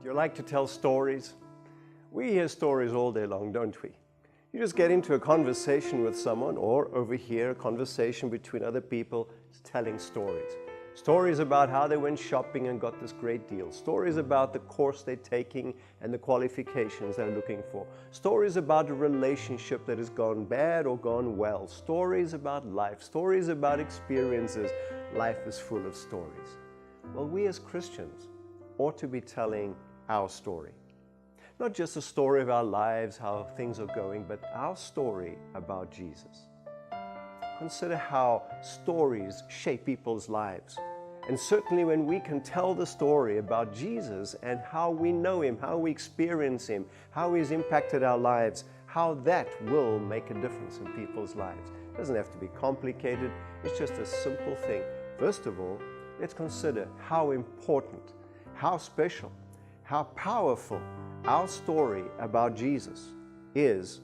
You like to tell stories? We hear stories all day long, don't we? You just get into a conversation with someone or overhear a conversation between other people telling stories. Stories about how they went shopping and got this great deal. Stories about the course they're taking and the qualifications they're looking for. Stories about a relationship that has gone bad or gone well. Stories about life. Stories about experiences. Life is full of stories. Well, we as Christians ought to be telling our story. Not just a story of our lives, how things are going, but our story about Jesus. Consider how stories shape people's lives. And certainly when we can tell the story about Jesus and how we know Him, how we experience Him, how He's impacted our lives, how that will make a difference in people's lives. It doesn't have to be complicated, it's just a simple thing. First of all, let's consider how important, how special, how powerful our story about Jesus is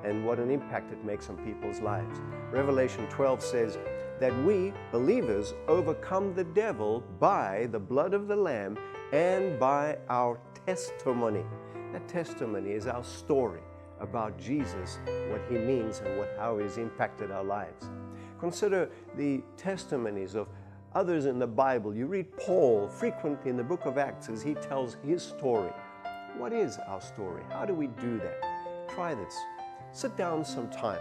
and what an impact it makes on people's lives. Revelation 12 says that we, believers, overcome the devil by the blood of the Lamb and by our testimony. That testimony is our story about Jesus, what He means and how He's impacted our lives. Consider the testimonies of others in the Bible. You read Paul frequently in the book of Acts as he tells his story. What is our story? How do we do that? Try this. Sit down sometime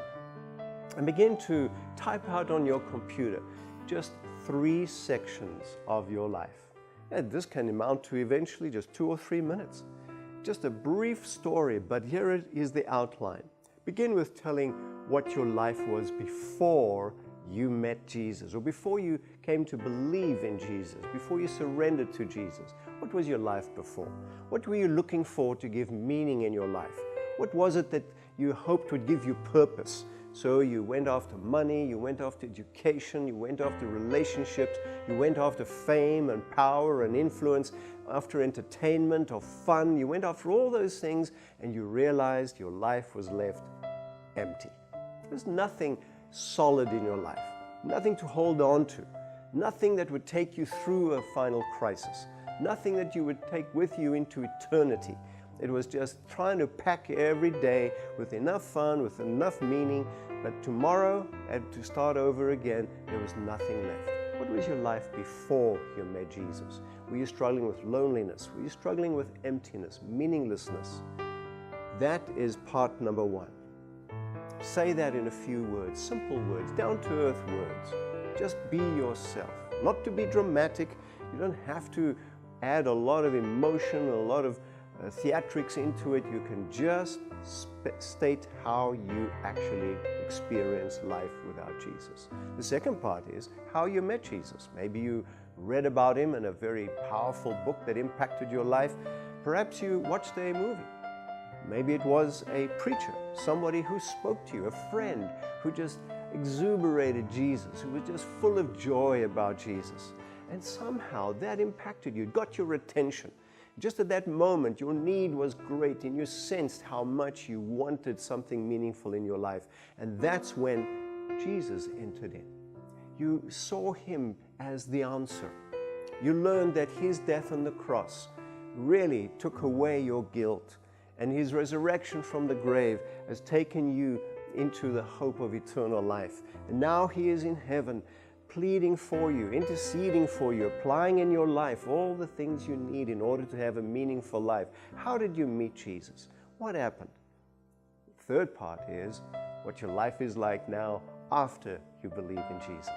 and begin to type out on your computer just 3 sections of your life. And this can amount to eventually just 2 or 3 minutes. Just a brief story, but here it is the outline. Begin with telling what your life was before you met Jesus, or before you came to believe in Jesus, before you surrendered to Jesus. What was your life before? What were you looking for to give meaning in your life? What was it that you hoped would give you purpose? So you went after money, you went after education, you went after relationships, you went after fame and power and influence, after entertainment or fun. You went after all those things and you realized your life was left empty. There's nothing solid in your life, nothing to hold on to, nothing that would take you through a final crisis, nothing that you would take with you into eternity. It was just trying to pack every day with enough fun, with enough meaning, but tomorrow, and to start over again, there was nothing left. What was your life before you met Jesus? Were you struggling with loneliness? Were you struggling with emptiness, meaninglessness? That is part number 1. Say that in a few words, simple words, down-to-earth words. Just be yourself. Not to be dramatic. You don't have to add a lot of emotion, a lot of theatrics into it. You can just state how you actually experience life without Jesus. The second part is how you met Jesus. Maybe you read about Him in a very powerful book that impacted your life. Perhaps you watched a movie. Maybe it was a preacher, somebody who spoke to you, a friend who just exuberated Jesus, who was just full of joy about Jesus. And somehow that impacted you, got your attention. Just at that moment, your need was great and you sensed how much you wanted something meaningful in your life. And that's when Jesus entered in. You saw Him as the answer. You learned that His death on the cross really took away your guilt, and His resurrection from the grave has taken you into the hope of eternal life. And now He is in heaven, pleading for you, interceding for you, applying in your life all the things you need in order to have a meaningful life. How did you meet Jesus? What happened? The third part is what your life is like now after you believe in Jesus.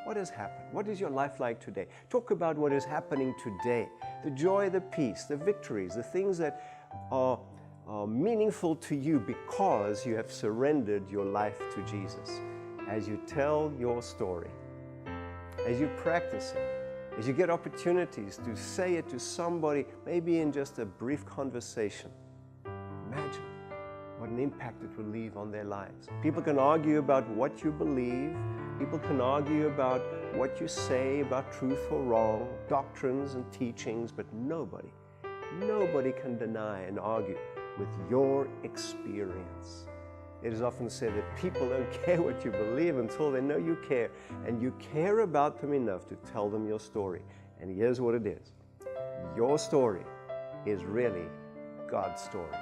What has happened? What is your life like today? Talk about what is happening today. The joy, the peace, the victories, the things that are meaningful to you because you have surrendered your life to Jesus. As you tell your story, as you practice it, as you get opportunities to say it to somebody, maybe in just a brief conversation, imagine what an impact it will leave on their lives. People can argue about what you believe. People can argue about what you say about truth or wrong, doctrines and teachings, but nobody can deny and argue with your experience. It is often said that people don't care what you believe until they know you care, and you care about them enough to tell them your story. And here's what it is. Your story is really God's story.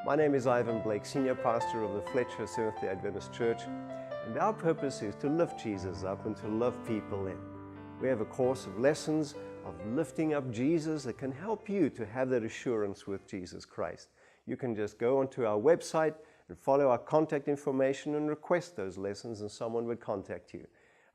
My name is Ivan Blake, Senior Pastor of the Fletcher Seventh-day Adventist Church, and our purpose is to lift Jesus up and to love people in. We have a course of lessons of lifting up Jesus that can help you to have that assurance with Jesus Christ. You can just go onto our website and follow our contact information and request those lessons, and someone would contact you.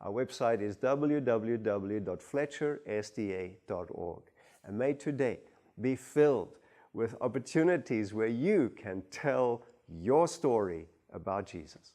Our website is www.fletchersda.org. And may today be filled with opportunities where you can tell your story about Jesus.